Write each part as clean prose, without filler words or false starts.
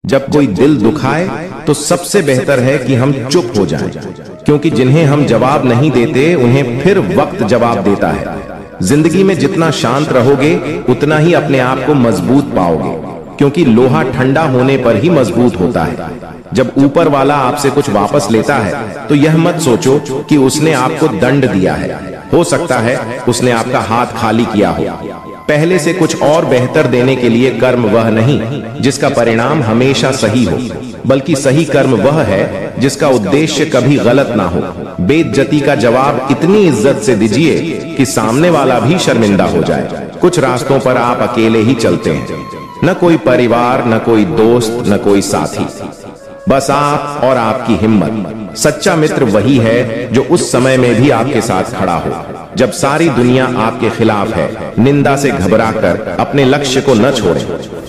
जब कोई दिल दुखाए तो सबसे बेहतर है कि हम चुप हो जाएं, क्योंकि जिन्हें हम जवाब नहीं देते उन्हें फिर वक्त जवाब देता है। जिंदगी में जितना शांत रहोगे उतना ही अपने आप को मजबूत पाओगे, क्योंकि लोहा ठंडा होने पर ही मजबूत होता है। जब ऊपर वाला आपसे कुछ वापस लेता है तो यह मत सोचो कि उसने आपको दंड दिया है। हो सकता है उसने आपका हाथ खाली किया हो। पहले से कुछ और बेहतर देने के लिए कर्म वह नहीं जिसका परिणाम हमेशा सही हो, बल्कि सही कर्म वह है जिसका उद्देश्य कभी गलत ना हो। बेइज्जती का जवाब इतनी इज्जत से दीजिए कि सामने वाला भी शर्मिंदा हो जाए। कुछ रास्तों पर आप अकेले ही चलते हैं, न कोई परिवार, न कोई दोस्त, न कोई साथी, बस आप और आपकी हिम्मत। सच्चा मित्र वही है जो उस समय में भी आपके साथ खड़ा हो जब सारी दुनिया आपके खिलाफ है। निंदा से घबराकर अपने लक्ष्य को न छोड़ें,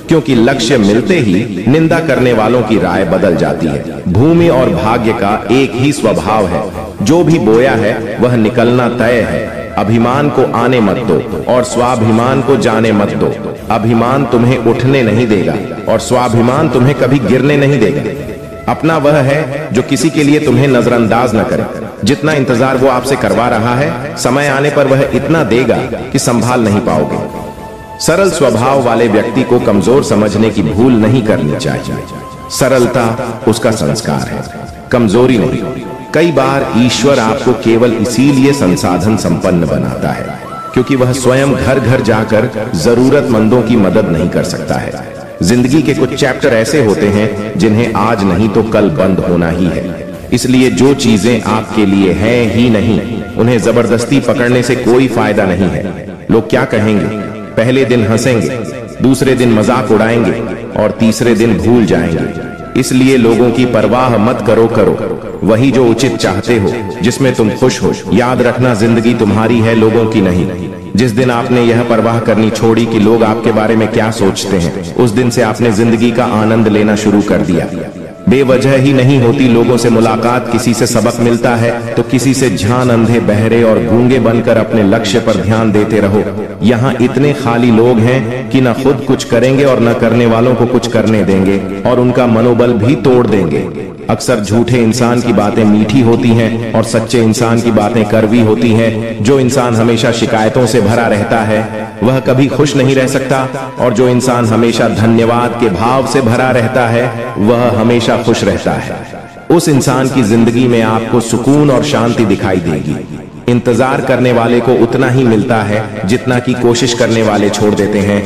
क्योंकि लक्ष्य मिलते ही निंदा करने वालों की राय बदल जाती है। भूमि और भाग्य का एक ही स्वभाव है, जो भी बोया है वह निकलना तय है। अभिमान को आने मत दो और स्वाभिमान को जाने मत दो। अभिमान तुम्हें उठने नहीं देगा और स्वाभिमान तुम्हें कभी गिरने नहीं देगा। अपना वह है जो किसी के लिए तुम्हें नजरअंदाज न करे। जितना इंतजार वो आपसे करवा रहा है, समय आने पर वह इतना देगा कि संभाल नहीं पाओगे। सरल स्वभाव वाले व्यक्ति को कमजोर समझने की भूल नहीं करनी चाहिए। सरलता उसका संस्कार है, कमजोरी नहीं। कई बार ईश्वर आपको केवल इसीलिए संसाधन संपन्न बनाता है क्योंकि वह स्वयं घर घर जाकर जरूरतमंदों की मदद नहीं कर सकता है। जिंदगी के कुछ चैप्टर ऐसे होते हैं जिन्हें आज नहीं तो कल बंद होना ही है। इसलिए जो चीजें आपके लिए हैं ही नहीं, उन्हें जबरदस्ती पकड़ने से कोई फायदा नहीं है। लोग क्या कहेंगे? पहले दिन हंसेंगे, दूसरे दिन मजाक उड़ाएंगे और तीसरे दिन भूल जाएंगे। इसलिए लोगों की परवाह मत करो वही जो उचित चाहते हो, जिसमें तुम खुश हो। याद रखना, जिंदगी तुम्हारी है, लोगों की नहीं। जिस दिन आपने यह परवाह करनी छोड़ी कि लोग आपके बारे में क्या सोचते हैं, उस दिन से आपने जिंदगी का आनंद लेना शुरू कर दिया। बेवजह ही नहीं होती लोगों से मुलाकात। किसी से सबक मिलता है तो किसी से झान अंधे, बहरे और गूंगे बनकर अपने लक्ष्य पर ध्यान देते रहो। यहाँ इतने खाली लोग हैं कि न खुद कुछ करेंगे और न करने वालों को कुछ करने देंगे और उनका मनोबल भी तोड़ देंगे। अक्सर झूठे इंसान की बातें मीठी होती हैं और सच्चे इंसान की बातें कड़वी होती हैं। जो इंसान हमेशा शिकायतों से भरा रहता है वह कभी खुश नहीं रह सकता, और जो इंसान हमेशा धन्यवाद के भाव से भरा रहता है वह हमेशा खुश रहता है। उस इंसान की जिंदगी में आपको सुकून और शांति दिखाई देगी। इंतजार करने वाले को उतना ही मिलता है जितना कि कोशिश करने वाले छोड़ देते हैं।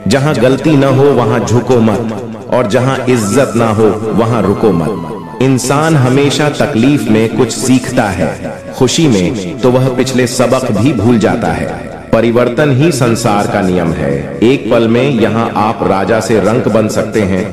जहां गलती न हो वहां झुको मत, और जहां इज्जत ना हो वहां रुको मत। इंसान हमेशा तकलीफ में कुछ सीखता है, खुशी में तो वह पिछले सबक भी भूल जाता है। परिवर्तन ही संसार का नियम है। एक पल में यहाँ आप राजा से रंक बन सकते हैं,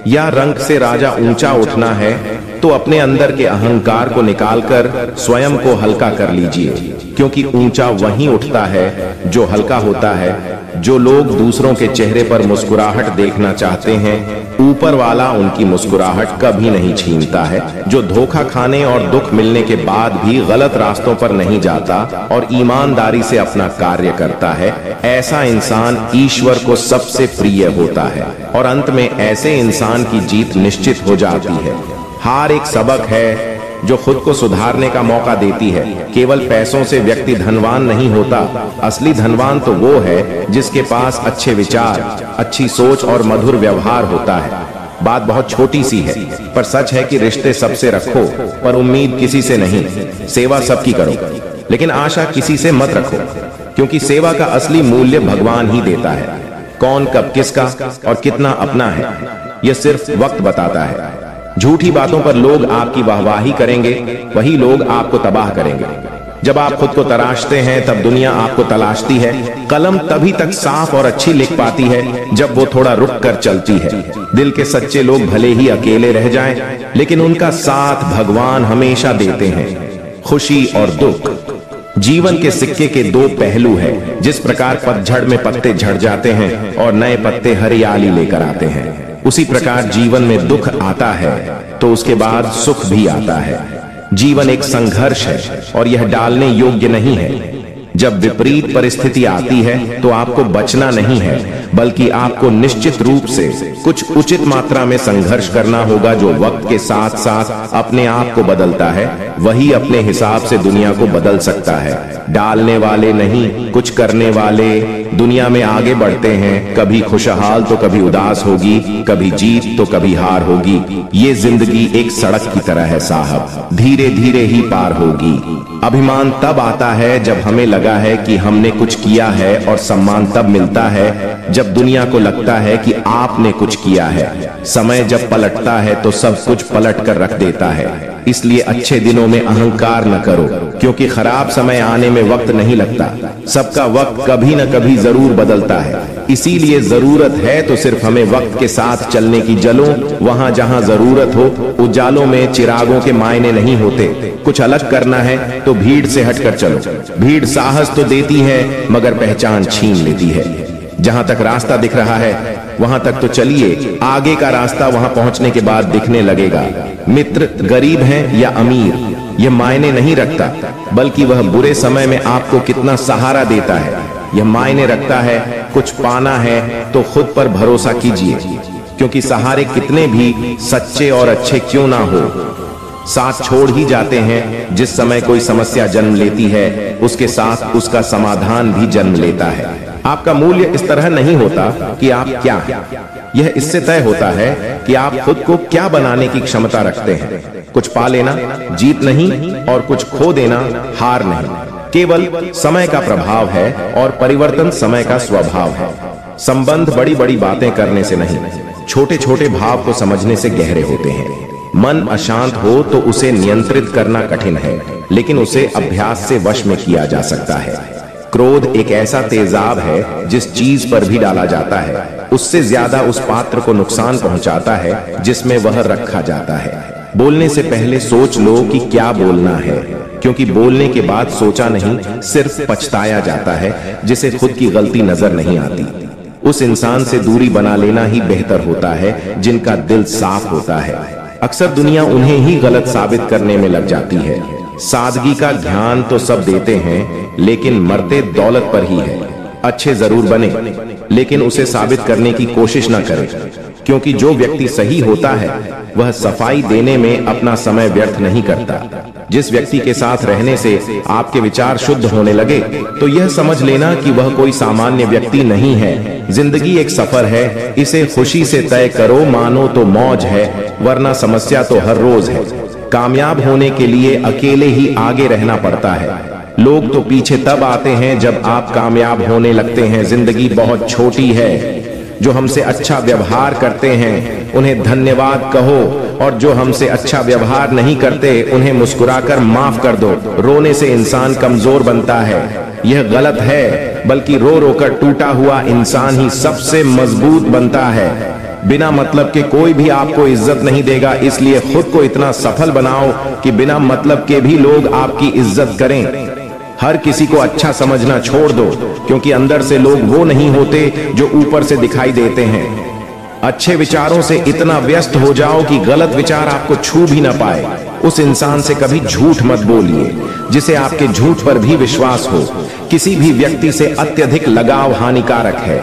या रंक से राजा ऊंचा उठना है तो अपने अंदर के अहंकार को निकालकर स्वयं को हल्का कर लीजिए, क्योंकि ऊंचा वहीं उठता है जो हल्का होता है। जो लोग दूसरों के चेहरे पर मुस्कुराहट देखना चाहते हैं, ऊपर वाला उनकी मुस्कुराहट कभी नहीं छीनता है। जो धोखा खाने और दुख मिलने के बाद भी गलत रास्तों पर नहीं जाता और ईमानदारी से अपना कार्य करता है, ऐसा इंसान ईश्वर को सबसे प्रिय होता है और अंत में ऐसे इंसान की जीत निश्चित हो जाती है। हार एक सबक है जो खुद को सुधारने का मौका देती है। केवल पैसों से व्यक्ति धनवान नहीं होता। असली धनवान तो वो है जिसके पास अच्छे विचार, अच्छी सोच और मधुर व्यवहार होता है। बात बहुत छोटी सी है, पर सच है कि रिश्ते सबसे रखो, पर उम्मीद किसी से नहीं। सेवा सबकी करो, लेकिन आशा किसी से मत रखो, क्योंकि सेवा का असली मूल्य भगवान ही देता है। कौन कब किसका और कितना अपना है, यह सिर्फ वक्त बताता है। झूठी बातों पर लोग आपकी वाहवाही करेंगे, वही लोग आपको तबाह करेंगे। जब आप खुद को तराशते हैं तब दुनिया आपको तलाशती है। कलम तभी तक साफ और अच्छी लिख पाती है जब वो थोड़ा रुक कर चलती है। दिल के सच्चे लोग भले ही अकेले रह जाएं, लेकिन उनका साथ भगवान हमेशा देते हैं। खुशी और दुख जीवन के सिक्के के दो पहलू हैं। जिस प्रकार पतझड़ में पत्ते झड़ जाते हैं और नए पत्ते हरियाली लेकर आते हैं, उसी प्रकार जीवन में दुख आता है तो उसके बाद सुख भी आता है। जीवन एक संघर्ष है और यह डालने योग्य नहीं है। जब विपरीत परिस्थिति आती है तो आपको बचना नहीं है, बल्कि आपको निश्चित रूप से कुछ उचित मात्रा में संघर्ष करना होगा। जो वक्त के साथ साथ अपने आप को बदलता है वही अपने हिसाब से दुनिया को बदल सकता है। डालने वाले नहीं, कुछ करने वाले दुनिया में आगे बढ़ते हैं। कभी खुशहाल तो कभी उदास होगी, कभी जीत तो कभी हार होगी। ये जिंदगी एक सड़क की तरह है साहब, धीरे धीरे ही पार होगी। अभिमान तब आता है जब हमें लगा है कि हमने कुछ किया है, और सम्मान तब मिलता है जब दुनिया को लगता है कि आपने कुछ किया है। समय जब पलटता है तो सब कुछ पलट कर रख देता है। इसलिए अच्छे दिनों में अहंकार न करो, क्योंकि खराब समय आने में वक्त नहीं लगता। सबका वक्त कभी न कभी जरूर बदलता है। इसीलिए जरूरत है तो सिर्फ हमें वक्त के साथ चलने की। जलो वहां जहां जरूरत हो, उजालों में चिरागों के मायने नहीं होते। कुछ अलग करना है तो भीड़ से हटकर चलो। भीड़ साहस तो देती है मगर पहचान छीन लेती है। जहां तक रास्ता दिख रहा है वहां तक तो चलिए, आगे का रास्ता वहां पहुंचने के बाद दिखने लगेगा। मित्र गरीब हैं या अमीर यह मायने नहीं रखता, बल्कि वह बुरे समय में आपको कितना सहारा देता है यह मायने रखता है। कुछ पाना है तो खुद पर भरोसा कीजिए, क्योंकि सहारे कितने भी सच्चे और अच्छे क्यों ना हो, साथ छोड़ ही जाते हैं। जिस समय कोई समस्या जन्म लेती है उसके साथ उसका समाधान भी जन्म लेता है। आपका मूल्य इस तरह नहीं होता कि आप क्या हैं, यह इससे तय होता है कि आप खुद को क्या बनाने की क्षमता रखते हैं। कुछ पा लेना जीत नहीं, और कुछ खो देना हार नहीं। केवल समय का प्रभाव है और परिवर्तन समय का स्वभाव है। संबंध बड़ी बड़ी बातें करने से नहीं, छोटे छोटे भाव को समझने से गहरे होते हैं। मन अशांत हो तो उसे नियंत्रित करना कठिन है, लेकिन उसे अभ्यास से वश में किया जा सकता है। क्रोध एक ऐसा तेजाब है जिस चीज पर भी डाला जाता है उससे ज्यादा उस पात्र को नुकसान पहुंचाता है जिसमें वह रखा जाता है। बोलने से पहले सोच लो कि क्या बोलना है, क्योंकि बोलने के बाद सोचा नहीं, सिर्फ पछताया जाता है जिसे खुद की गलती नजर नहीं आती। उस इंसान से दूरी बना लेना ही बेहतर होता है जिनका दिल साफ होता है। अक्सर दुनिया उन्हें ही गलत साबित करने में लग जाती है। सादगी का ध्यान तो सब देते हैं, लेकिन मरते दौलत पर ही है। अच्छे जरूर बने, लेकिन उसे साबित करने की कोशिश न करें, क्योंकि जो व्यक्ति सही होता है वह सफाई देने में अपना समय व्यर्थ नहीं करता। जिस व्यक्ति के साथ रहने से आपके विचार शुद्ध होने लगे तो यह समझ लेना कि वह कोई सामान्य व्यक्ति नहीं है। जिंदगी एक सफर है, इसे खुशी से तय करो, मानो तो मौज है, वरना समस्या तो हर रोज है। कामयाब होने के लिए अकेले ही आगे रहना पड़ता है। लोग तो पीछे तब आते हैं जब आप कामयाब होने लगते हैं। जिंदगी बहुत छोटी है। जो हमसे अच्छा व्यवहार करते हैं उन्हें धन्यवाद कहो, और जो हमसे अच्छा व्यवहार नहीं करते उन्हें मुस्कुराकर माफ कर दो। रोने से इंसान कमजोर बनता है, यह गलत है, बल्कि रो रो कर टूटा हुआ इंसान ही सबसे मजबूत बनता है। बिना मतलब के कोई भी आपको इज्जत नहीं देगा, इसलिए खुद को इतना सफल बनाओ कि बिना मतलब के भी लोग आपकी इज्जत करें। हर किसी को अच्छा समझना छोड़ दो, क्योंकि अंदर से लोग वो नहीं होते जो ऊपर से दिखाई देते हैं। अच्छे विचारों से इतना व्यस्त हो जाओ कि गलत विचार आपको छू भी ना पाए। उस इंसान से कभी झूठ मत बोलिए जिसे आपके झूठ पर भी विश्वास हो। किसी भी व्यक्ति से अत्यधिक लगाव हानिकारक है,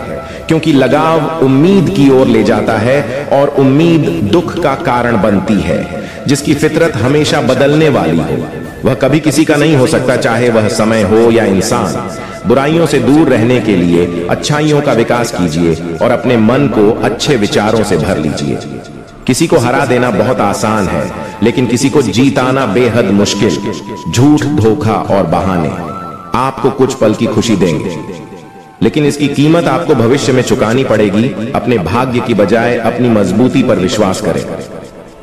क्योंकि लगाव उम्मीद की ओर ले जाता है और उम्मीद दुख का कारण बनती है। जिसकी फितरत हमेशा बदलने वाली हो वह कभी किसी का नहीं हो सकता, चाहे वह समय हो या इंसान। बुराइयों से दूर रहने के लिए अच्छाइयों का विकास कीजिए और अपने मन को अच्छे विचारों से भर लीजिए। किसी को हरा देना बहुत आसान है, लेकिन किसी को जीताना बेहद मुश्किल। झूठ, धोखा और बहाने आपको कुछ पल की खुशी देंगे, लेकिन इसकी कीमत आपको भविष्य में चुकानी पड़ेगी। अपने भाग्य की बजाय अपनी मजबूती पर विश्वास करें।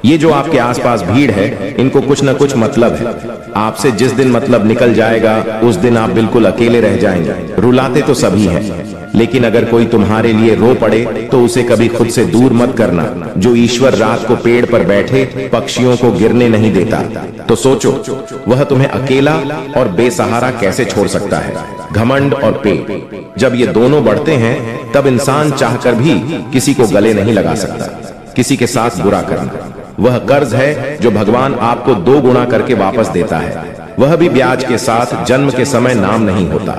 ये जो आपके आसपास भीड़ है, इनको कुछ न कुछ मतलब है। आपसे जिस दिन मतलब निकल जाएगा उस दिन आप बिल्कुल अकेले रह जाएंगे। रुलाते तो सभी हैं, लेकिन अगर कोई तुम्हारे लिए रो पड़े तो उसे कभी खुद से दूर मत करना। जो ईश्वर रात को पेड़ पर बैठे पक्षियों को गिरने नहीं देता, तो सोचो वह तुम्हें अकेला और बेसहारा कैसे छोड़ सकता है। घमंड और पेट जब ये दोनों बढ़ते हैं तब इंसान चाहकर भी किसी को गले नहीं लगा सकता। किसी के साथ बुरा करना वह कर्ज है जो भगवान आपको 2 गुना करके वापस देता है, वह भी ब्याज के साथ। जन्म के समय नाम नहीं होता,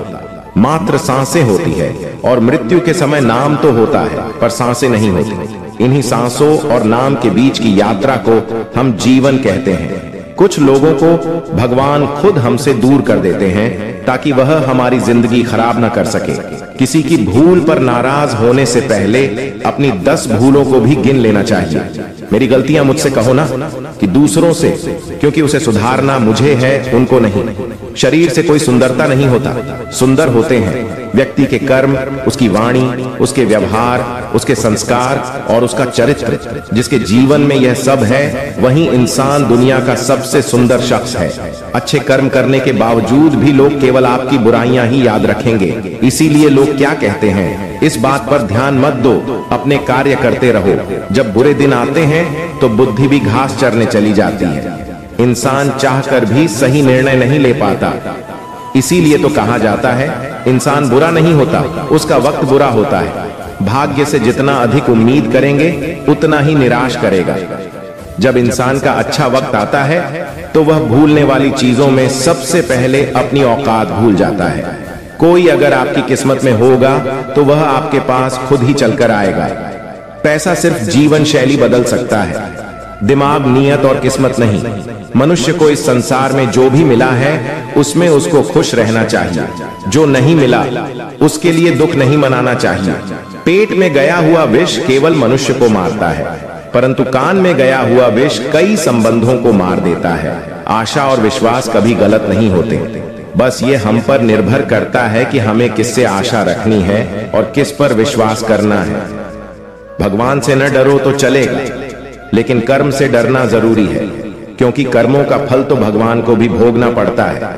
मात्र सांसें होती है, और मृत्यु के समय नाम तो होता है पर सांसें नहीं होती। इन्हीं सांसों और नाम के बीच की यात्रा को हम जीवन कहते हैं। कुछ लोगों को भगवान खुद हमसे दूर कर देते हैं ताकि वह हमारी जिंदगी खराब न कर सके। किसी की भूल पर नाराज होने से पहले अपनी 10 भूलों को भी गिन लेना चाहिए। मेरी गलतियां मुझसे कहो ना, कि दूसरों से, क्योंकि उसे सुधारना मुझे है, उनको नहीं। शरीर से कोई सुंदरता नहीं होता, सुंदर होते हैं व्यक्ति के कर्म, उसकी वाणी, उसके व्यवहार, उसके संस्कार और उसका चरित्र। जिसके जीवन में यह सब है वही इंसान दुनिया का सबसे सुंदर शख्स है। अच्छे कर्म करने के बावजूद भी लोग केवल आपकी बुराइयां ही याद रखेंगे। इसीलिए लोग क्या कहते हैं, इस बात पर ध्यान मत दो, अपने कार्य करते रहो। जब बुरे दिन आते हैं तो बुद्धि भी घास चरने चली जाती है। इंसान चाहकर भी सही निर्णय नहीं ले पाता। इसीलिए तो कहा जाता है इंसान बुरा नहीं होता, उसका वक्त बुरा होता है। भाग्य से जितना अधिक उम्मीद करेंगे उतना ही निराश करेगा। जब इंसान का अच्छा वक्त आता है तो वह भूलने वाली चीजों में सबसे पहले अपनी औकात भूल जाता है। कोई अगर आपकी किस्मत में होगा तो वह आपके पास खुद ही चलकर आएगा। पैसा सिर्फ जीवन शैली बदल सकता है, दिमाग, नियत और किस्मत नहीं। मनुष्य को इस संसार में जो भी मिला है उसमें उसको खुश रहना चाहिए। जो नहीं मिला उसके लिए दुख नहीं मनाना चाहिए। पेट में गया हुआ विष केवल मनुष्य को मारता है, परंतु कान में गया हुआ विष कई संबंधों को मार देता है। आशा और विश्वास कभी गलत नहीं होते, बस ये हम पर निर्भर करता है कि हमें किससे आशा रखनी है और किस पर विश्वास करना है। भगवान से न डरो तो चलेगा, लेकिन कर्म से डरना जरूरी है, क्योंकि कर्मों का फल तो भगवान को भी भोगना पड़ता है।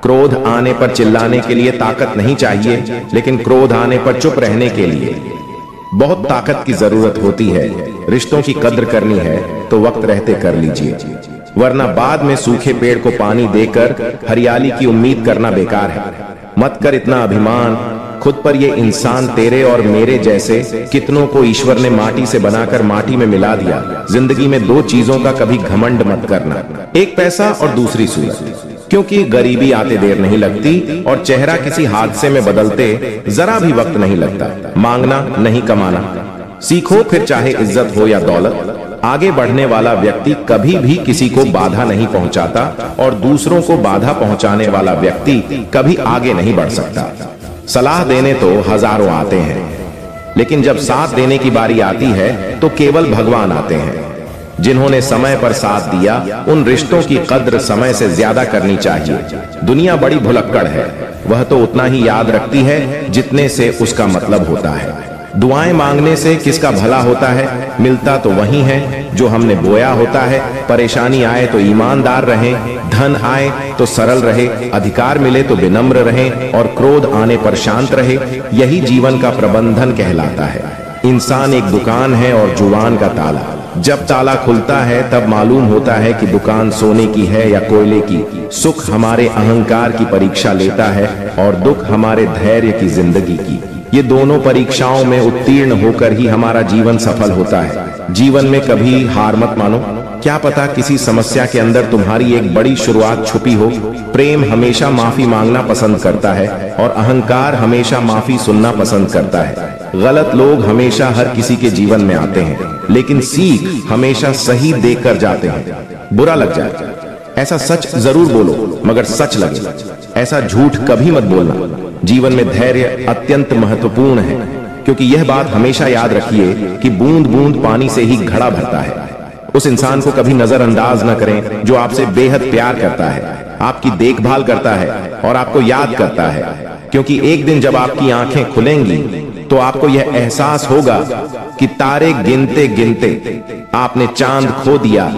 क्रोध आने पर चिल्लाने के लिए ताकत नहीं चाहिए, लेकिन क्रोध आने पर चुप रहने के लिए बहुत ताकत की जरूरत होती है। रिश्तों की कद्र करनी है तो वक्त रहते कर लीजिए, वरना बाद में सूखे पेड़ को पानी देकर हरियाली की उम्मीद करना बेकार है। मत कर इतना अभिमान खुद पर। ये इंसान तेरे और मेरे जैसे कितनों को ईश्वर ने माटी से बनाकर माटी में मिला दिया। जिंदगी में 2 चीजों का कभी घमंड मत करना, एक पैसा और दूसरी सूरत, क्योंकि गरीबी आते देर नहीं लगती और चेहरा किसी हादसे में बदलते जरा भी वक्त नहीं लगता। मांगना नहीं कमाना सीखो, फिर चाहे इज्जत हो या दौलत। आगे बढ़ने वाला व्यक्ति कभी भी किसी को बाधा नहीं पहुंचाता और दूसरों को बाधा पहुंचाने वाला व्यक्ति कभी आगे नहीं बढ़ सकता। सलाह देने तो हजारों आते हैं, लेकिन जब साथ देने की बारी आती है तो केवल भगवान आते हैं। जिन्होंने समय पर साथ दिया उन रिश्तों की कद्र समय से ज्यादा करनी चाहिए। दुनिया बड़ी भुलक्कड़ है, वह तो उतना ही याद रखती है जितने से उसका मतलब होता है। दुआएं मांगने से किसका भला होता है, मिलता तो वही है जो हमने बोया होता है। परेशानी आए तो ईमानदार रहें, धन आए तो सरल रहे, अधिकार मिले तो विनम्र रहें और क्रोध आने पर शांत रहे। यही जीवन का प्रबंधन कहलाता है। इंसान एक दुकान है और जुबान का ताला। जब ताला खुलता है तब मालूम होता है कि दुकान सोने की है या कोयले की। सुख हमारे अहंकार की परीक्षा लेता है और दुख हमारे धैर्य की जिंदगी की। ये दोनों परीक्षाओं में उत्तीर्ण होकर ही हमारा जीवन सफल होता है। जीवन में कभी हार मत मानो, क्या पता किसी समस्या के अंदर तुम्हारी एक बड़ी शुरुआत छुपी हो। प्रेम हमेशा माफी मांगना पसंद करता है और अहंकार हमेशा माफी सुनना पसंद करता है। गलत लोग हमेशा हर किसी के जीवन में आते हैं, लेकिन सीख हमेशा सही देकर जाते हैं। बुरा लग जाए ऐसा सच जरूर बोलो, मगर सच लगे ऐसा झूठ कभी मत बोलना। जीवन में धैर्य अत्यंत महत्वपूर्ण है, क्योंकि यह बात हमेशा याद रखिए कि बूंद बूंद पानी से ही घड़ा भरता है। उस इंसान को कभी नजरअंदाज न करें जो आपसे बेहद प्यार करता है, आपकी देखभाल करता है और आपको याद करता है, क्योंकि एक दिन जब आपकी आंखें खुलेंगी तो आपको यह एहसास होगा कि तारे गिनते गिनते आपने चांद खो दिया।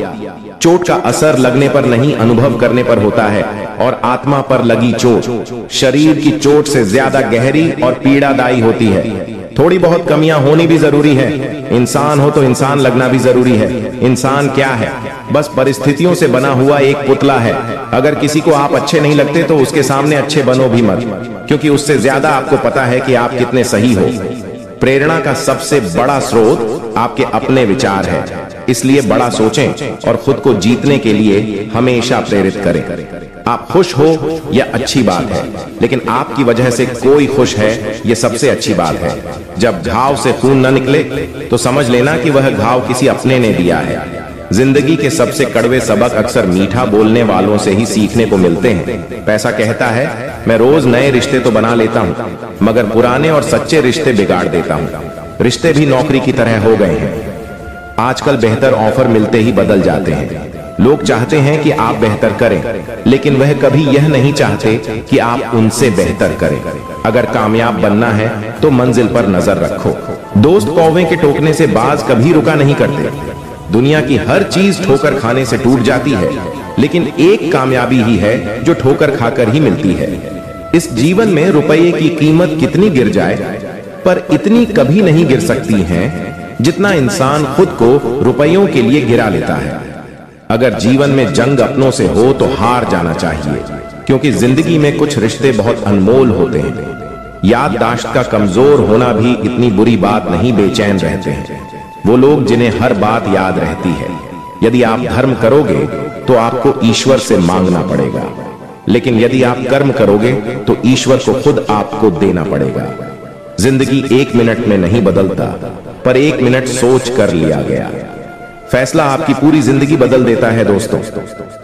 चोट का असर लगने पर नहीं, अनुभव करने पर होता है, और आत्मा पर लगी चोट शरीर की चोट से ज्यादा गहरी और पीड़ादायी होती है। थोड़ी बहुत कमियां होनी भी जरूरी है। इंसान हो तो इंसान लगना भी जरूरी है। इंसान क्या है? बस परिस्थितियों से बना हुआ एक पुतला है। अगर किसी को आप अच्छे नहीं लगते तो उसके सामने अच्छे बनो भी मत, क्योंकि उससे ज्यादा आपको पता है कि आप कितने सही हो। प्रेरणा का सबसे बड़ा स्रोत आपके अपने विचार है। इसलिए बड़ा सोचें और खुद को जीतने के लिए हमेशा प्रेरित करें। आप खुश हो यह अच्छी बात है, लेकिन आपकी वजह से कोई खुश है यह सबसे अच्छी बात है। जब घाव से खून न निकले तो समझ लेना कि वह घाव किसी अपने ने दिया है। जिंदगी के सबसे कड़वे सबक अक्सर मीठा बोलने वालों से ही सीखने को मिलते हैं। पैसा कहता है, मैं रोज नए रिश्ते तो बना लेता हूँ, मगर पुराने और सच्चे रिश्ते बिगाड़ देता हूँ। रिश्ते भी नौकरी की तरह हो गए हैं। आजकल बेहतर ऑफर मिलते ही बदल जाते हैं। लोग चाहते हैं कि आप बेहतर करें, लेकिन वह कभी यह नहीं चाहते कि आप उनसे बेहतर करें। अगर कामयाब बनना है तो मंजिल पर नजर रखो। दोस्त कौवे के टोकने से बाज कभी रुका नहीं करते। दुनिया की हर चीज ठोकर खाने से टूट जाती है, लेकिन एक कामयाबी ही है जो ठोकर खाकर ही मिलती है। इस जीवन में रुपये की कीमत कितनी गिर जाए, पर इतनी कभी नहीं गिर सकती है जितना इंसान खुद को रुपयों के लिए गिरा लेता है। अगर जीवन में जंग अपनों से हो तो हार जाना चाहिए, क्योंकि जिंदगी में कुछ रिश्ते बहुत अनमोल होते हैं। याददाश्त का कमजोर होना भी इतनी बुरी बात नहीं, बेचैन रहते हैं वो लोग जिन्हें हर बात याद रहती है। यदि आप धर्म करोगे तो आपको ईश्वर से मांगना पड़ेगा, लेकिन यदि आप कर्म करोगे तो ईश्वर को खुद आपको देना पड़ेगा। जिंदगी 1 मिनट में नहीं बदलता, पर 1 मिनट सोच कर लिया गया फैसला आपकी पूरी जिंदगी बदल देता है। दोस्तों,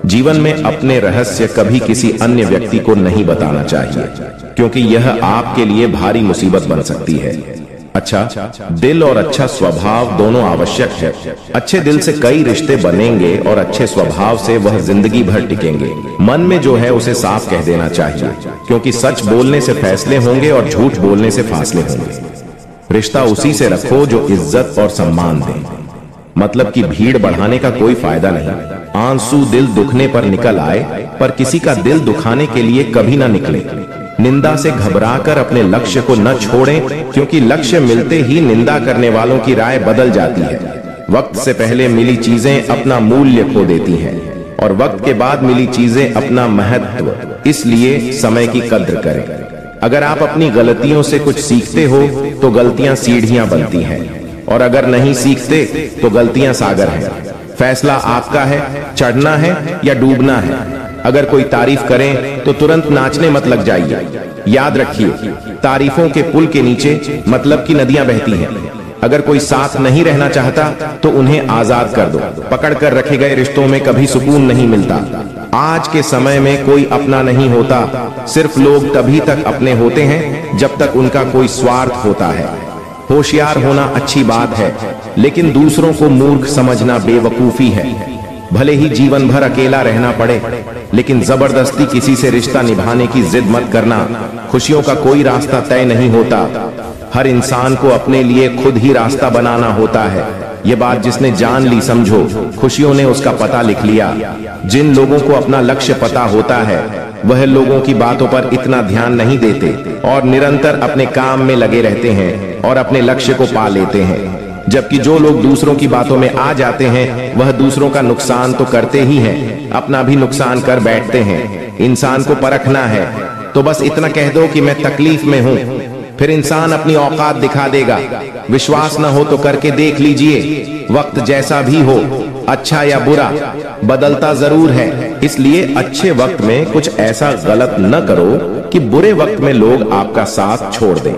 जीवन में अपने रहस्य कभी किसी अन्य व्यक्ति को नहीं बताना चाहिए, क्योंकि यह आपके लिए भारी मुसीबत बन सकती है। अच्छा दिल और अच्छा स्वभाव दोनों आवश्यक है। अच्छे दिल से कई रिश्ते बनेंगे और अच्छे स्वभाव से वह जिंदगी भर टिकेंगे। मन में जो है उसे साफ कह देना चाहिए, क्योंकि सच बोलने से फैसले होंगे और झूठ बोलने से फासले होंगे। रिश्ता उसी से रखो जो इज्जत और सम्मान दे। मतलब कि भीड़ बढ़ाने का कोई फायदा नहीं। आंसू दिल दुखने पर निकल आए, पर किसी का दिल दुखाने के लिए कभी ना निकले। निंदा से घबराकर अपने लक्ष्य को न छोड़ें, क्योंकि लक्ष्य मिलते ही निंदा करने वालों की राय बदल जाती है। वक्त से पहले मिली चीजें अपना मूल्य खो देती हैं, और वक्त के बाद मिली चीजें अपना महत्व। इसलिए समय की कद्र करें। अगर आप अपनी गलतियों से कुछ सीखते हो तो गलतियां सीढ़ियां बनती हैं, और अगर नहीं सीखते तो गलतियां सागर हैं। फैसला आपका है, चढ़ना है या डूबना है। अगर कोई तारीफ करें तो तुरंत नाचने मत लग जाइए। याद रखिए, तारीफों के पुल के नीचे मतलब की नदियां बहती हैं। अगर कोई साथ नहीं रहना चाहता तो उन्हें आजाद कर दो। पकड़ कर रखे गए रिश्तों में कभी सुकून नहीं मिलता। आज के समय में कोई अपना नहीं होता। सिर्फ लोग तभी तक अपने होते हैं जब तक उनका कोई स्वार्थ होता है। होशियार होना अच्छी बात है, लेकिन दूसरों को मूर्ख समझना बेवकूफी है। भले ही जीवन भर अकेला रहना पड़े, लेकिन जबरदस्ती किसी से रिश्ता निभाने की जिद मत करना। खुशियों का कोई रास्ता तय नहीं होता। हर इंसान को अपने लिए खुद ही रास्ता बनाना होता है। ये बात जिसने जान ली, समझो खुशियों ने उसका पता लिख लिया। जिन लोगों को अपना लक्ष्य पता होता है वह लोगों की बातों पर इतना ध्यान नहीं देते और निरंतर अपने काम में लगे रहते हैं और अपने लक्ष्य को पा लेते हैं। जबकि जो लोग दूसरों की बातों में आ जाते हैं वह दूसरों का नुकसान तो करते ही हैं, अपना भी नुकसान कर बैठते हैं। इंसान को परखना है तो बस इतना कह दो कि मैं तकलीफ में हूं, फिर इंसान अपनी औकात दिखा देगा। विश्वास न हो तो करके देख लीजिए। वक्त जैसा भी हो, अच्छा या बुरा, बदलता जरूर है। इसलिए अच्छे वक्त में कुछ ऐसा गलत न करो कि बुरे वक्त में लोग आपका साथ छोड़ दें।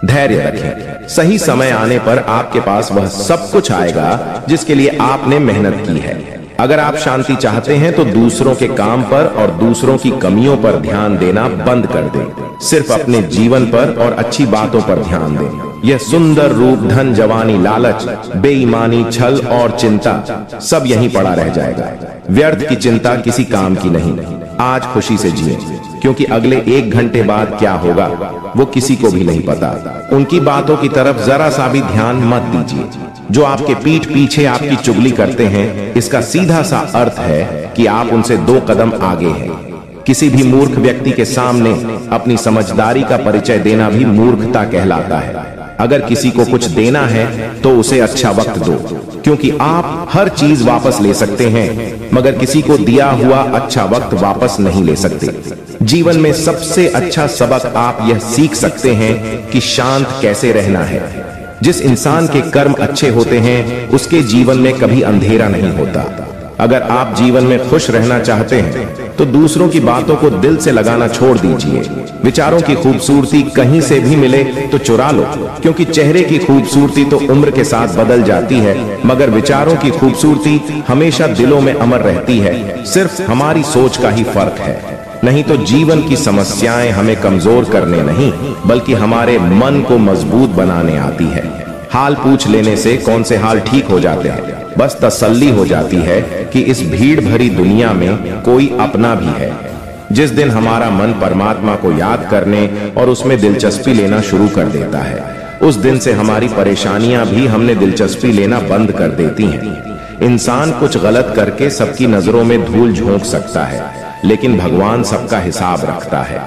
धैर्य रखें। सही समय आने पर आपके पास वह सब कुछ आएगा जिसके लिए आपने मेहनत की है। अगर आप शांति चाहते हैं तो दूसरों के काम पर और दूसरों की कमियों पर ध्यान देना बंद कर दें। सिर्फ अपने जीवन पर और अच्छी बातों पर ध्यान दें। यह सुंदर रूप, धन, जवानी, लालच, बेईमानी, छल और चिंता सब यहीं पड़ा रह जाएगा। व्यर्थ की चिंता किसी काम की नहीं। आज खुशी से जिए, क्योंकि अगले 1 घंटे बाद क्या होगा वो किसी को भी नहीं पता। उनकी बातों की तरफ जरा सा भी ध्यान मत दीजिए। जो आपके पीठ पीछे आपकी चुगली करते हैं, इसका सीधा सा अर्थ है कि आप उनसे 2 कदम आगे हैं। किसी भी मूर्ख व्यक्ति के सामने अपनी समझदारी का परिचय देना भी मूर्खता कहलाता है। अगर किसी को कुछ देना है तो उसे अच्छा वक्त दो, क्योंकि आप हर चीज वापस ले सकते हैं मगर किसी को दिया हुआ अच्छा वक्त वापस नहीं ले सकते। जीवन में सबसे अच्छा सबक आप यह सीख सकते हैं कि शांत कैसे रहना है। जिस इंसान के कर्म अच्छे होते हैं उसके जीवन में कभी अंधेरा नहीं होता। अगर आप जीवन में खुश रहना चाहते हैं तो दूसरों की बातों को दिल से लगाना छोड़ दीजिए। विचारों की खूबसूरती कहीं से भी मिले तो चुरा लो, क्योंकि चेहरे की खूबसूरती तो उम्र के साथ बदल जाती है, मगर विचारों की खूबसूरती हमेशा दिलों में अमर रहती है। सिर्फ हमारी सोच का ही फर्क है। नहीं तो जीवन की समस्याएं हमें कमजोर करने नहीं बल्कि हमारे मन को मजबूत बनाने आती है। हाल पूछ लेने से कौन से हाल ठीक हो जाते हैं, बस तसल्ली हो जाती है कि इस भीड़ भरी दुनिया में कोई अपना भी है। जिस दिन हमारा मन परमात्मा को याद करने और उसमें दिलचस्पी लेना शुरू कर देता है, उस दिन से हमारी परेशानियां भी हमने दिलचस्पी लेना बंद कर देती हैं। इंसान कुछ गलत करके सबकी नजरों में धूल झोंक सकता है, लेकिन भगवान सबका हिसाब रखता है।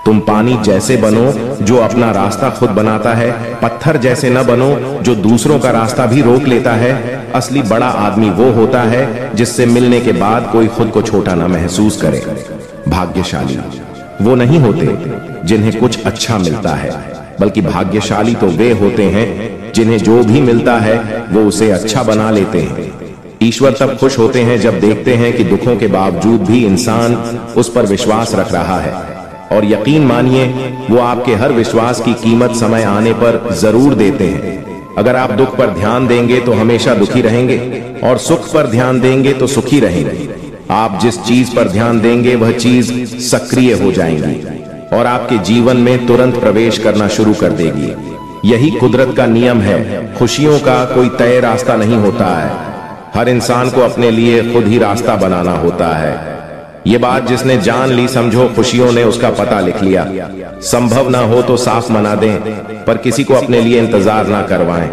तुम पानी जैसे बनो जो अपना रास्ता खुद बनाता है, पत्थर जैसे न बनो जो दूसरों का रास्ता भी रोक लेता है। असली बड़ा आदमी वो होता है जिससे मिलने के बाद कोई खुद को छोटा न महसूस करे। भाग्यशाली वो नहीं होते जिन्हें कुछ अच्छा मिलता है, बल्कि भाग्यशाली तो वे होते हैं जिन्हें जो भी मिलता है वो उसे अच्छा बना लेते हैं। ईश्वर तब खुश होते हैं जब देखते हैं कि दुखों के बावजूद भी इंसान उस पर विश्वास रख रहा है। और यकीन मानिए वो आपके हर विश्वास की कीमत समय आने पर जरूर देते हैं। अगर आप दुख पर ध्यान देंगे तो हमेशा दुखी रहेंगे, और सुख पर ध्यान देंगे तो सुखी रहेंगे। आप जिस चीज पर ध्यान देंगे वह चीज सक्रिय हो जाएंगी और आपके जीवन में तुरंत प्रवेश करना शुरू कर देगी। यही कुदरत का नियम है। खुशियों का कोई तय रास्ता नहीं होता है, हर इंसान को अपने लिए खुद ही रास्ता बनाना होता है। ये बात जिसने जान ली समझो खुशियों ने उसका पता लिख लिया। संभव ना हो तो साफ मना दें, पर किसी को अपने लिए इंतजार ना करवाएं।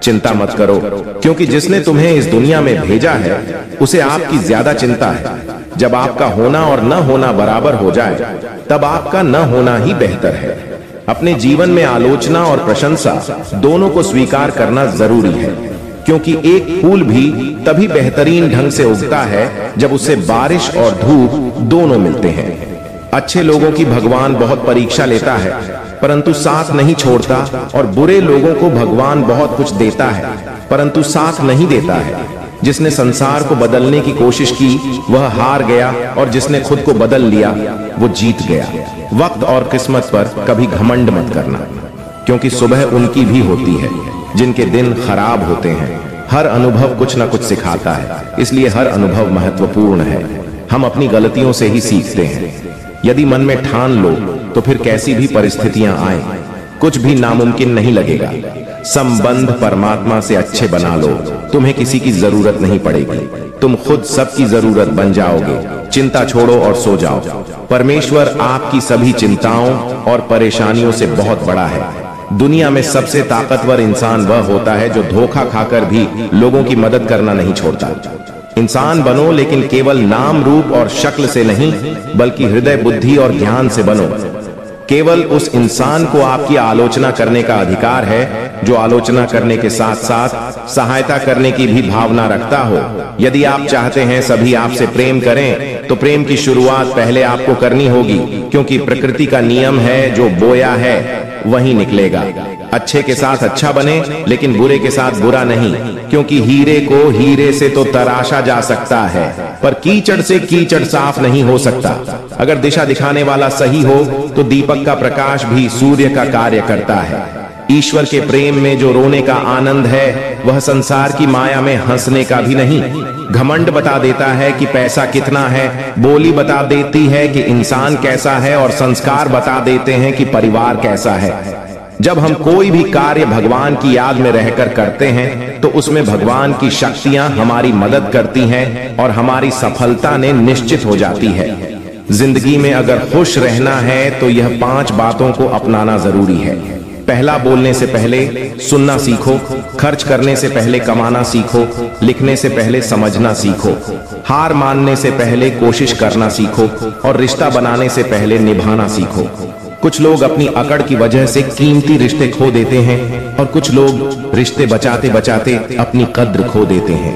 चिंता मत करो, क्योंकि जिसने तुम्हें इस दुनिया में भेजा है उसे आपकी ज्यादा चिंता है। जब आपका होना और न होना बराबर हो जाए तब आपका न होना ही बेहतर है। अपने जीवन में आलोचना और प्रशंसा दोनों को स्वीकार करना जरूरी है, क्योंकि एक फूल भी तभी बेहतरीन ढंग से उगता है जब उसे बारिश और धूप दोनों मिलते हैं। अच्छे लोगों की भगवान बहुत परीक्षा लेता है, परंतु साथ नहीं छोड़ता, और बुरे लोगों को भगवान बहुत कुछ देता है परंतु साथ नहीं देता है। जिसने संसार को बदलने की कोशिश की वह हार गया, और जिसने खुद को बदल लिया वो जीत गया। वक्त और किस्मत पर कभी घमंड मत करना, क्योंकि सुबह उनकी भी होती है जिनके दिन खराब होते हैं। हर अनुभव कुछ न कुछ सिखाता है, इसलिए हर अनुभव महत्वपूर्ण है। हम अपनी गलतियों से ही सीखते हैं। यदि मन में ठान लो तो फिर कैसी भी परिस्थितियां आए कुछ भी नामुमकिन नहीं लगेगा। संबंध परमात्मा से अच्छे बना लो, तुम्हें किसी की जरूरत नहीं पड़ेगी। तुम खुद सबकी जरूरत बन जाओगे। चिंता छोड़ो और सो जाओ। परमेश्वर आपकी सभी चिंताओं और परेशानियों से बहुत बड़ा है। दुनिया में सबसे ताकतवर इंसान वह होता है जो धोखा खाकर भी लोगों की मदद करना नहीं छोड़ता। इंसान बनो, लेकिन केवल नाम रूप और शक्ल से नहीं बल्कि हृदय बुद्धि और ज्ञान से बनो। केवल उस इंसान को आपकी आलोचना करने का अधिकार है जो आलोचना करने के साथ साथ सहायता करने की भी भावना रखता हो। यदि आप चाहते हैं सभी आपसे प्रेम करें तो प्रेम की शुरुआत पहले आपको करनी होगी, क्योंकि प्रकृति का नियम है जो बोया है वही निकलेगा। अच्छे के साथ अच्छा बने, लेकिन बुरे के साथ बुरा नहीं, क्योंकि हीरे को हीरे से तो तराशा जा सकता है, पर कीचड़ से कीचड़ साफ नहीं हो सकता। अगर दिशा दिखाने वाला सही हो तो दीपक का प्रकाश भी सूर्य का कार्य करता है। ईश्वर के प्रेम में जो रोने का आनंद है वह संसार की माया में हंसने का भी नहीं। घमंड बता देता है कि पैसा कितना है, बोली बता देती है कि इंसान कैसा है, और संस्कार बता देते हैं कि परिवार कैसा है। जब हम कोई भी कार्य भगवान की याद में रहकर करते हैं तो उसमें भगवान की शक्तियां हमारी मदद करती हैं और हमारी सफलता ने निश्चित हो जाती है। जिंदगी में अगर खुश रहना है तो यह 5 बातों को अपनाना जरूरी है। पहला, बोलने से पहले सुनना सीखो, खर्च करने से पहले कमाना सीखो, लिखने से पहले समझना सीखो, हार मानने से पहले कोशिश करना सीखो, और रिश्ता बनाने से पहले निभाना सीखो। कुछ लोग अपनी अकड़ की वजह से कीमती रिश्ते खो देते हैं, और कुछ लोग रिश्ते बचाते बचाते अपनी कद्र खो देते हैं।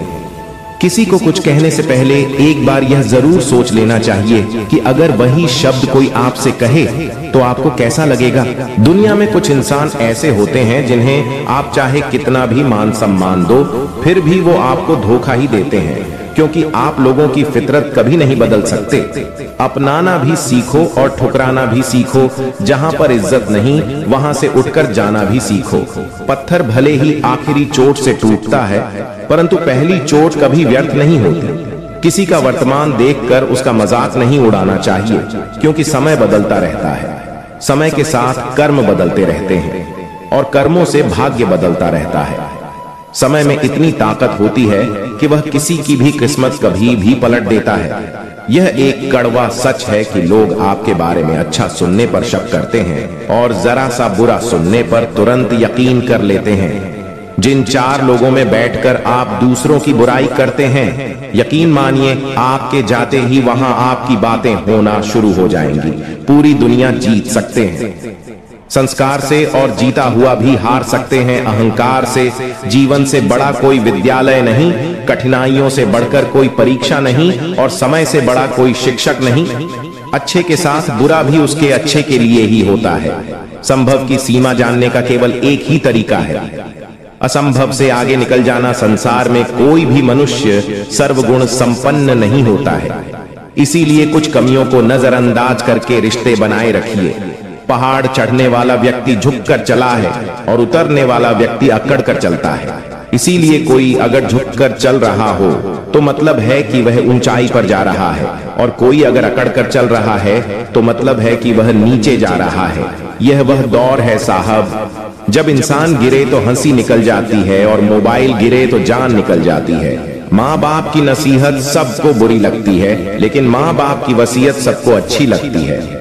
किसी को कुछ कहने से पहले एक बार यह जरूर सोच लेना चाहिए कि अगर वही शब्द कोई आपसे कहे तो आपको कैसा लगेगा। दुनिया में कुछ इंसान ऐसे होते हैं जिन्हें आप चाहे कितना भी मान सम्मान दो, फिर भी वो आपको धोखा ही देते हैं, क्योंकि आप लोगों की फितरत कभी नहीं बदल सकते। अपनाना भी सीखो और ठुकराना भी सीखो। जहां पर इज्जत नहीं वहां से उठकर जाना भी सीखो। पत्थर भले ही आखिरी चोट से टूटता है, परंतु पहली चोट कभी व्यर्थ नहीं होती। किसी का वर्तमान देखकर उसका मजाक नहीं उड़ाना चाहिए, क्योंकि समय बदलता रहता है। समय के साथ कर्म बदलते रहते हैं और कर्मों से भाग्य बदलता रहता है। समय में इतनी ताकत होती है कि वह किसी की भी किस्मत कभी भी पलट देता है। यह एक कड़वा सच है कि लोग आपके बारे में अच्छा सुनने पर शक करते हैं और जरा सा बुरा सुनने पर तुरंत यकीन कर लेते हैं। जिन 4 लोगों में बैठकर आप दूसरों की बुराई करते हैं, यकीन मानिए आपके जाते ही वहां आपकी बातें होना शुरू हो जाएंगी। पूरी दुनिया जीत सकते हैं संस्कार से और जीता हुआ भी हार सकते हैं अहंकार से। जीवन से बड़ा कोई विद्यालय नहीं, कठिनाइयों से बढ़कर कोई परीक्षा नहीं और समय से बड़ा कोई शिक्षक नहीं। अच्छे के साथ बुरा भी उसके अच्छे के लिए ही होता है। संभव की सीमा जानने का केवल एक ही तरीका है, असंभव से आगे निकल जाना। संसार में कोई भी मनुष्य सर्वगुण संपन्न नहीं होता है, इसीलिए कुछ कमियों को नजरअंदाज करके रिश्ते बनाए रखिए। पहाड़ चढ़ने वाला व्यक्ति झुककर चला है और उतरने वाला व्यक्ति अकड़ कर चलता है। इसीलिए कोई अगर झुककर चल रहा हो तो मतलब है कि वह ऊंचाई पर जा रहा है, और कोई अगर अकड़ कर चल रहा है तो मतलब है कि वह नीचे जा रहा है। यह वह दौर है साहब, जब इंसान गिरे तो हंसी निकल जाती है और मोबाइल गिरे तो जान निकल जाती है। माँ बाप की नसीहत सबको बुरी लगती है, लेकिन माँ बाप की वसीयत सबको अच्छी लगती है।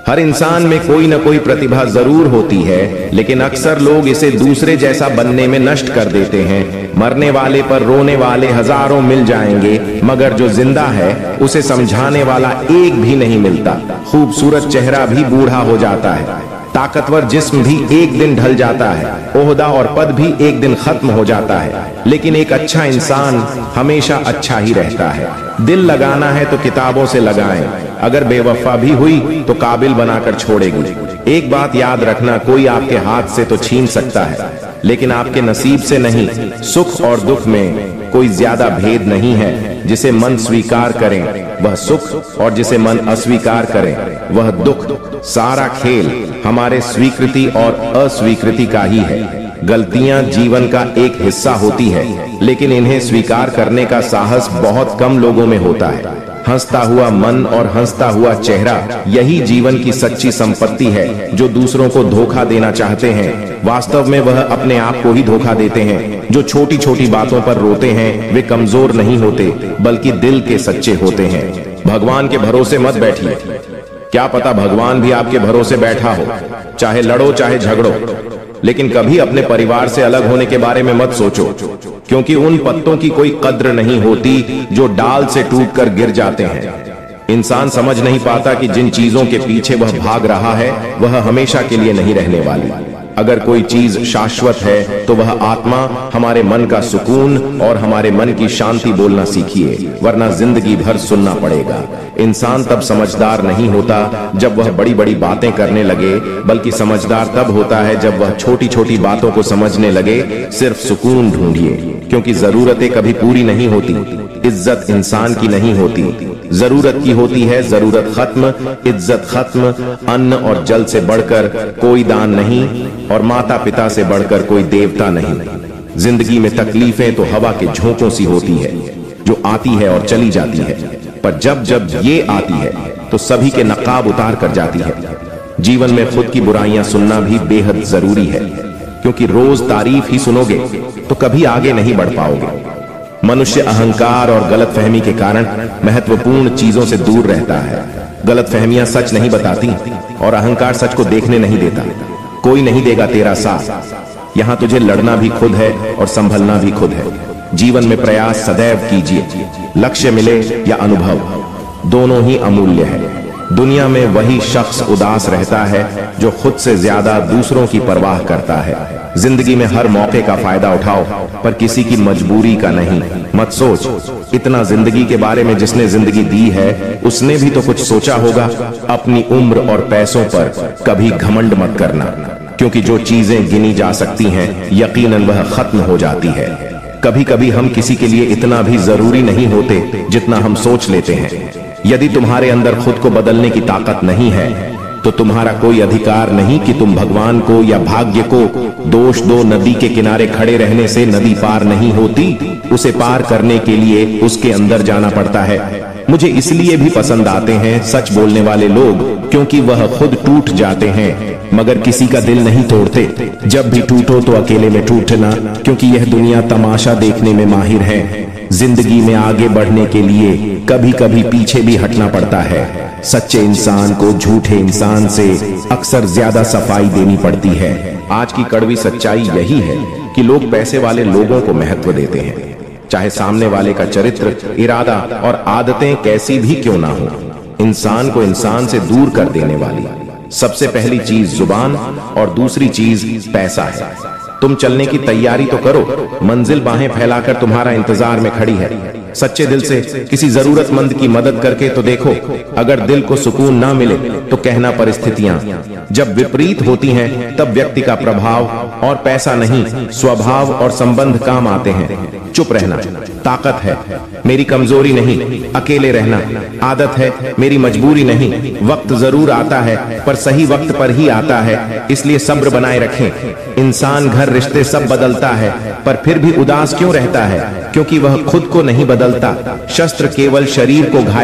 हर इंसान में कोई न कोई प्रतिभा जरूर होती है, लेकिन अक्सर लोग इसे दूसरे जैसा बनने में नष्ट कर देते हैं। मरने वाले पर रोने वाले हजारों मिल जाएंगे, मगर जो जिंदा है उसे समझाने वाला एक भी नहीं मिलता। खूबसूरत चेहरा भी बूढ़ा हो जाता है, ताकतवर जिस्म भी एक दिन ढल जाता है, ओहदा और पद भी एक दिन खत्म हो जाता है, लेकिन एक अच्छा इंसान हमेशा अच्छा ही रहता है। दिल लगाना है तो किताबों से लगाएं, अगर बेवफा भी हुई तो काबिल बनाकर छोड़ेगी। एक बात याद रखना, कोई आपके हाथ से तो छीन सकता है, लेकिन आपके नसीब से नहीं। सुख और दुख में कोई ज्यादा भेद नहीं है। जिसे मन स्वीकार करें वह सुख, और जिसे मन अस्वीकार करें वह दुख। सारा खेल हमारे स्वीकृति और अस्वीकृति का ही है। गलतियां जीवन का एक हिस्सा होती है, लेकिन इन्हें स्वीकार करने का साहस बहुत कम लोगों में होता है। हंसता हुआ मन और हंसता हुआ चेहरा, यही जीवन की सच्ची संपत्ति है। जो दूसरों को धोखा देना चाहते हैं, वास्तव में वह अपने आप को ही धोखा देते हैं। जो छोटी छोटी बातों पर रोते हैं, वे कमजोर नहीं होते, बल्कि दिल के सच्चे होते हैं। भगवान के भरोसे मत बैठिए, क्या पता भगवान भी आपके भरोसे बैठा हो। चाहे लड़ो चाहे झगड़ो, लेकिन कभी अपने परिवार से अलग होने के बारे में मत सोचो, क्योंकि उन पत्तों की कोई कद्र नहीं होती जो डाल से टूटकर गिर जाते हैं। इंसान समझ नहीं पाता कि जिन चीजों के पीछे वह भाग रहा है वह हमेशा के लिए नहीं रहने वाली। अगर कोई चीज शाश्वत है तो वह आत्मा, हमारे मन का सुकून और हमारे मन की शांति बोलना सीखिए, वरना जिंदगी भर सुनना पड़ेगा। इंसान तब समझदार नहीं होता जब वह बड़ी बड़ी बातें करने लगे, बल्कि समझदार तब होता है जब वह छोटी छोटी बातों को समझने लगे। सिर्फ सुकून ढूंढिए, क्योंकि जरूरतें कभी पूरी नहीं होती। इज्जत इंसान की नहीं होती, जरूरत की होती है। जरूरत खत्म, इज्जत खत्म। अन्न और जल से बढ़कर कोई दान नहीं, और माता पिता से बढ़कर कोई देवता नहीं। जिंदगी में तकलीफें तो हवा के झोंकों सी होती है, जो आती है और चली जाती है, पर जब जब ये आती है तो सभी के नकाब उतार कर जाती है। जीवन में खुद की बुराइयां सुनना भी बेहद जरूरी है, क्योंकि रोज तारीफ ही सुनोगे तो कभी आगे नहीं बढ़ पाओगे। मनुष्य अहंकार और गलतफहमी के कारण महत्वपूर्ण चीजों से दूर रहता है। गलतफहमियां सच नहीं बताती और अहंकार सच को देखने नहीं देता। कोई नहीं देगा तेरा साथ, यहां तुझे लड़ना भी खुद है और संभलना भी खुद है। जीवन में प्रयास सदैव कीजिए, लक्ष्य मिले या अनुभव, दोनों ही अमूल्य है। दुनिया में वही शख्स उदास रहता है जो खुद से ज्यादा दूसरों की परवाह करता है। जिंदगी में हर मौके का फायदा उठाओ, पर किसी की मजबूरी का नहीं। मत सोच इतना जिंदगी के बारे में, जिसने जिंदगी दी है उसने भी तो कुछ सोचा होगा। अपनी उम्र और पैसों पर कभी घमंड मत करना, क्योंकि जो चीजें गिनी जा सकती हैं यकीनन वह खत्म हो जाती है। कभी कभी हम किसी के लिए इतना भी जरूरी नहीं होते जितना हम सोच लेते हैं। यदि तुम्हारे अंदर खुद को बदलने की ताकत नहीं है तो तुम्हारा कोई अधिकार नहीं कि तुम भगवान को या भाग्य को दोष दो। नदी के किनारे खड़े रहने से नदी पार नहीं होती, उसे पार करने के लिए उसके अंदर जाना पड़ता है। मुझे इसलिए भी पसंद आते हैं सच बोलने वाले लोग, क्योंकि वह खुद टूट जाते हैं मगर किसी का दिल नहीं तोड़ते। जब भी टूटो तो अकेले में टूटना, क्योंकि यह दुनिया तमाशा देखने में माहिर है। जिंदगी में आगे बढ़ने के लिए कभी कभी पीछे भी हटना पड़ता है। सच्चे इंसान को झूठे इंसान से अक्सर ज्यादा सफाई देनी पड़ती है। आज की कड़वी सच्चाई यही है कि लोग पैसे वाले लोगों को महत्व देते हैं, चाहे सामने वाले का चरित्र, इरादा और आदतें कैसी भी क्यों ना हो। इंसान को इंसान से दूर कर देने वाली सबसे पहली चीज जुबान और दूसरी चीज पैसा है। तुम चलने की तैयारी तो करो, मंजिल बाहें फैलाकर तुम्हारा इंतजार में खड़ी है। सच्चे दिल से किसी जरूरतमंद की मदद करके तो देखो। अगर दिल को सुकून ना मिले तो कहना परिस्थितियां जब विपरीत होती हैं तब व्यक्ति का प्रभाव और पैसा नहीं, स्वभाव और संबंध काम आते हैं। चुप रहना ताकत है, मेरी कमजोरी नहीं। अकेले रहना आदत है, मेरी मजबूरी नहीं। वक्त जरूर आता है पर सही वक्त पर ही आता है, इसलिए सब्र बनाए रखें। इंसान, घर, रिश्ते सब बदलता है पर फिर भी उदास क्यों रहता है? क्योंकि वह खुद को नहीं बदलता। शस्त्र केवल शरीर को घायल